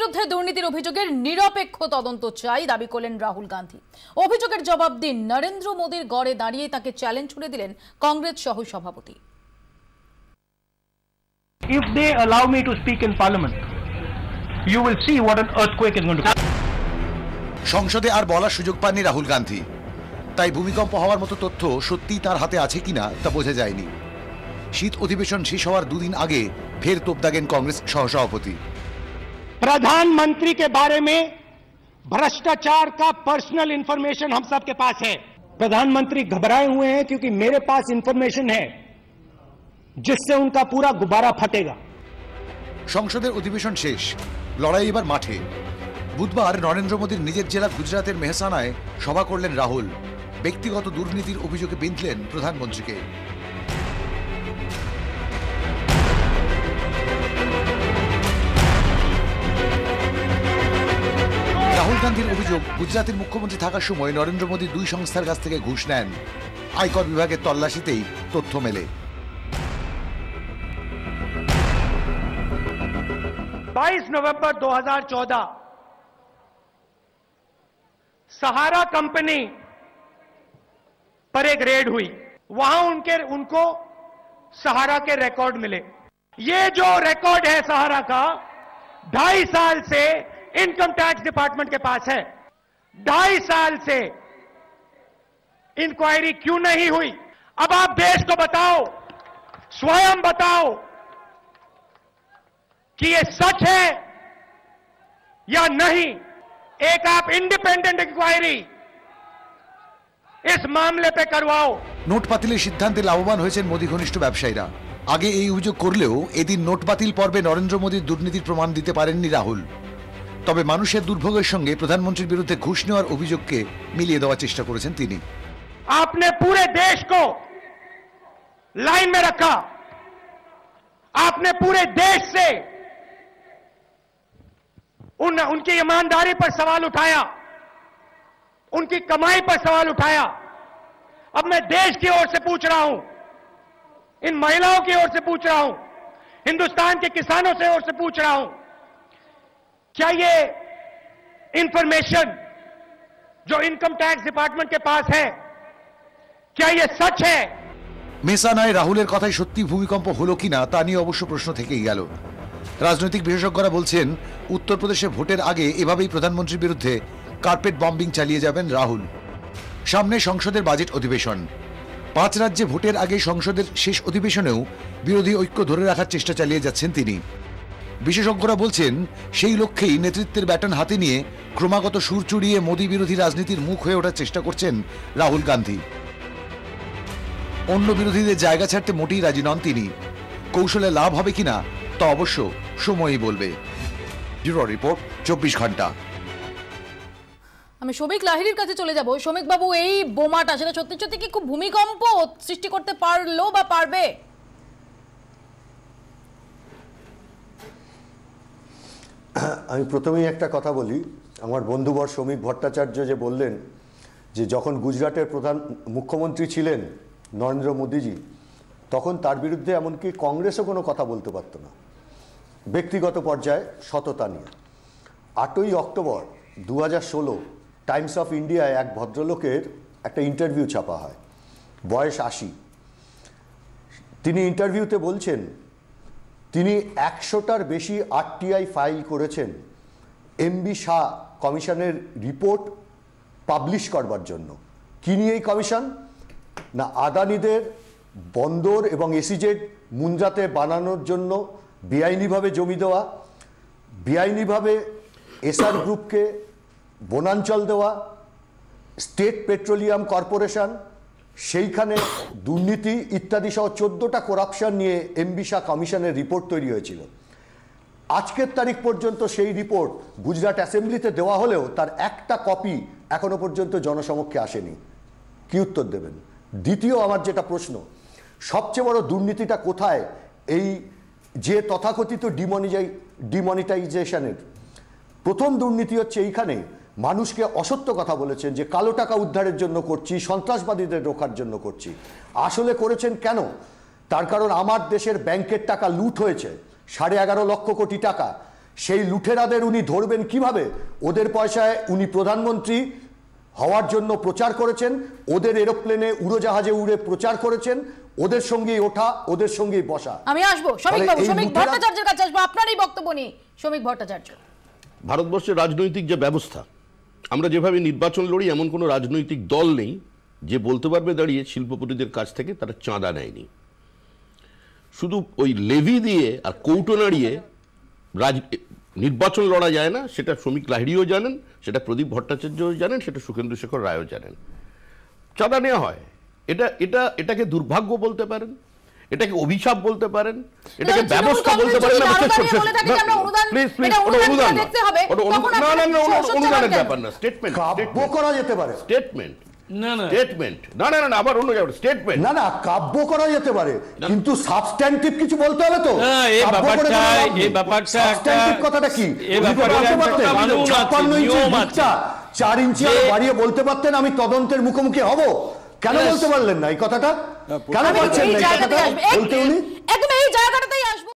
বিরুদ্ধে দুর্নীতির অভিযোগের নিরপেক্ষ তদন্ত চাই দাবি করলেন রাহুল গান্ধী। অভিযোগের জবাব দিন নরেন্দ্র মোদীর গড়ে দাঁড়িয়ে তাকে চ্যালেঞ্জ ছুড়ে দিলেন কংগ্রেস সহ সভাপতি। If they allow me to speak in parliament, you will see what an earthquake is going to be. সংসদে আর বলার সুযোগ পাননি রাহুল গান্ধী, তাই ভূমিকম্প হওয়ার মতো তথ্য সত্যিই তার হাতে আছে কিনা তা বোঝা যায়নি। শীত অধিবেশন শেষ হওয়ার দুদিন আগে ফের তোপ দাগেন কংগ্রেস সহসভাপতি। प्रधानमंत्री के बारे में भ्रष्टाचार का पर्सनल इंफॉर्मेशन हम सब के पास है। प्रधानमंत्री घबराए हुए हैं क्योंकि मेरे पास इंफॉर्मेशन है जिससे उनका पूरा गुब्बारा फटेगा। সংসদের অধিবেশন শেষ, লড়াই এবার মাঠে। বুধবার নরেন্দ্র মোদীর নিজের জেলা গুজরাতের মেহসানায় সভা করলেন রাহুল। ব্যক্তিগত দুর্নীতির অভিযোগে বিঁধলেন প্রধানমন্ত্রীকে। রাহুল গান্ধীর অভিযোগ, গুজরাতের মুখ্যমন্ত্রী থাকার সময় নরেন্দ্র মোদী দুই সংস্থার কাছ থেকে ঘুষ নেন। আয়কর বিভাগের তল্লাশিতেই তথ্য মেলে। 22 नवंबर 2014 सहारा कंपनी पर एक रेड हुई। वहां उनको सहारा के रिकॉर्ड मिले। ये जो रिकॉर्ड है सहारा का 2.5 साल से इनकम टैक्स डिपार्टमेंट के पास है। 2.5 साल से इंक्वायरी क्यों नहीं हुई? अब आप देश को बताओ, स्वयं बताओ कि ये सच है या नहीं। एक आप इंडिपेंडेंट इंक्वायरी इस मामले पे करवाओ। নোট বাতিলের সিদ্ধান্তে লাভবান হয়েছেন মোদী ঘনিষ্ঠ ব্যবসায়ীরা। আগে এই অভিযোগ করলেও এদিন নোট বাতিল পর্বে নরেন্দ্র মোদীর দুর্নীতির প্রমাণ দিতে পারেননি রাহুল। তবে মানুষের দুর্ভোগের সঙ্গে প্রধানমন্ত্রীর বিরুদ্ধে ঘুষ নেওয়ার অভিযোগকে মিলিয়ে দেওয়ার চেষ্টা করেছেন তিনি। आपने पूरे देश को लाइन में रखा। आपने पूरे देश से उनकी ईमानदारी पर सवाल उठाया, उनकी कमाई पर सवाल उठाया। अब मैं देश की ओर से पूछ रहा हूं, इन महिलाओं की ओर से पूछ रहा हूं, हिंदुस्तान के किसानों से ओर से पूछ रहा हूं, क्या ये इंफॉर्मेशन जो इनकम टैक्स डिपार्टमेंट के पास है, क्या ये सच है? মেহসানায় রাহুলের কথাই সত্যি ভূমিকম্প হলো কিনা তা নিয়ে অবশ্য প্রশ্ন থেকেই গেল। রাজনৈতিক বিশেষজ্ঞরা বলছেন, উত্তরপ্রদেশে ভোটের আগে এভাবেই প্রধানমন্ত্রীর বিরুদ্ধে কার্পেট বম্বিং চালিয়ে যাবেন রাহুল। সামনে সংসদের বাজেট অধিবেশন। 5 রাজ্যে ভোটের আগে সংসদের শেষ অধিবেশনেও বিরোধী ঐক্য ধরে রাখার চেষ্টা চালিয়ে যাচ্ছেন তিনি। বিশেষজ্ঞরা বলছেন, সেই লক্ষ্যেই নেতৃত্বের ব্যাটন হাতে নিয়ে ক্রমাগত সুর চড়িয়ে মোদী বিরোধী রাজনীতির মুখ হয়ে ওঠার চেষ্টা করছেন রাহুল গান্ধী। অন্য বিরোধীদের জায়গা ছাড়তে মোটেই রাজি নন তিনি। কৌশলে লাভ হবে কিনা তা অবশ্য সময়ই বলবে। ব্যুরো রিপোর্ট, 24 ঘন্টা। আমি শ্রমিক লাহিড়ীর কাছে চলে যাব। শ্রমিক বাবু, এই বোমাটা সেটা সত্যি সত্যি কি খুব ভূমিকম্প সৃষ্টি করতে পারলো বা পারবে? আমি প্রথমেই একটা কথা বলি। আমার বন্ধুবর শ্রমিক ভট্টাচার্য যে বললেন যে যখন গুজরাটের প্রধান মুখ্যমন্ত্রী ছিলেন নরেন্দ্র মোদীজি, তখন তার বিরুদ্ধে এমনকি কংগ্রেসও কোনো কথা বলতে পারত না, ব্যক্তিগত পর্যায়ে সততা নিয়ে। 8ই অক্টোবর 2016 টাইমস অফ ইন্ডিয়ায় এক ভদ্রলোকের একটা ইন্টারভিউ ছাপা হয়, বয়স 80। তিনি ইন্টারভিউতে বলছেন তিনি 100টার বেশি আরটিআই ফাইল করেছেন এমবি শাহ কমিশনের রিপোর্ট পাবলিশ করবার জন্য। কি নিয়ে এই কমিশন? না, আদানিদের বন্দর এবং এসিজেড মুন্দ্রাতে বানানোর জন্য বেআইনিভাবে জমি দেওয়া, বেআইনিভাবে এসআর গ্রুপকে বনাঞ্চল দেওয়া, স্টেট পেট্রোলিয়াম কর্পোরেশন সেইখানে দুর্নীতি ইত্যাদি সহ 14টা করাপশন নিয়ে এমবি শাহ কমিশনের রিপোর্ট তৈরি হয়েছিল। আজকের তারিখ পর্যন্ত সেই রিপোর্ট গুজরাট অ্যাসেম্বলিতে দেওয়া হলেও তার একটা কপি এখনো পর্যন্ত জনসমক্ষে আসেনি। কি উত্তর দেবেন? দ্বিতীয় আমার যেটা প্রশ্ন, সবচেয়ে বড় দুর্নীতিটা কোথায়? এই যে তথাকথিত ডিমনিটাইজেশনের প্রথম দুর্নীতি হচ্ছে এইখানে। মানুষকে অসত্য কথা বলেছেন যে কালো টাকা উদ্ধারের জন্য করছি, সন্ত্রাসবাদীদের রোখার জন্য করছি। আসলে করেছেন কেন? তার কারণ আমার দেশের ব্যাংকের টাকা লুট হয়েছে, 11.5 লক্ষ কোটি টাকা। সেই লুঠেরাদের উনি ধরবেন কিভাবে? ওদের পয়সায় উনি প্রধানমন্ত্রী হওয়ার জন্য প্রচার করেছেন, ওদের এরোপ্লেনে উড়োজাহাজে উড়ে প্রচার করেছেন, ওদের সঙ্গেই ওঠা, ওদের সঙ্গেই বসা। আমি আসবো শ্রমিক বাবু, শ্রমিক ভট্টাচার্যের কাছে আসবো, আপনারই বক্তব্য নিয়ে। শ্রমিক ভট্টাচার্য, ভারতবর্ষের রাজনৈতিক যে ব্যবস্থা, আমরা যেভাবে নির্বাচন লড়ি, এমন কোনো রাজনৈতিক দল নেই যে বলতে পারবে দাঁড়িয়ে শিল্পপতিদের কাছ থেকে তারা চাঁদা নেয়নি। শুধু ওই লেভি দিয়ে আর কৌটো নাড়িয়ে নির্বাচন লড়া যায় না, সেটা শ্রমিক লাহিড়িও জানেন, সেটা প্রদীপ ভট্টাচার্যও জানেন, সেটা সুখেন্দু শেখর রায়ও জানেন। চাঁদা নেওয়া হয়, এটাকে দুর্ভাগ্য বলতে পারেন, এটাকে অভিশাপ বলতে পারেন, এটাকে ব্যবস্থা বলতে পারেন। অনুদানের ব্যাপার না, স্টেটমেন্ট করা যেতে পারে, স্টেটমেন্ট আবার অন্য স্টেটমেন্ট না কাব্য করা যেতে পারে, কিন্তু সাবস্ট্যান্টিভ কিছু বলতে হবে তো। এই ব্যাপারটা কথাটা কি? 4 ইঞ্চি বাড়িয়ে বলতে পারতেন আমি তদন্তের মুখোমুখি হব। কেন বলতে পারলেন না এই কথাটা? কেন পারছেন না এই কথাটা বলতে? উনি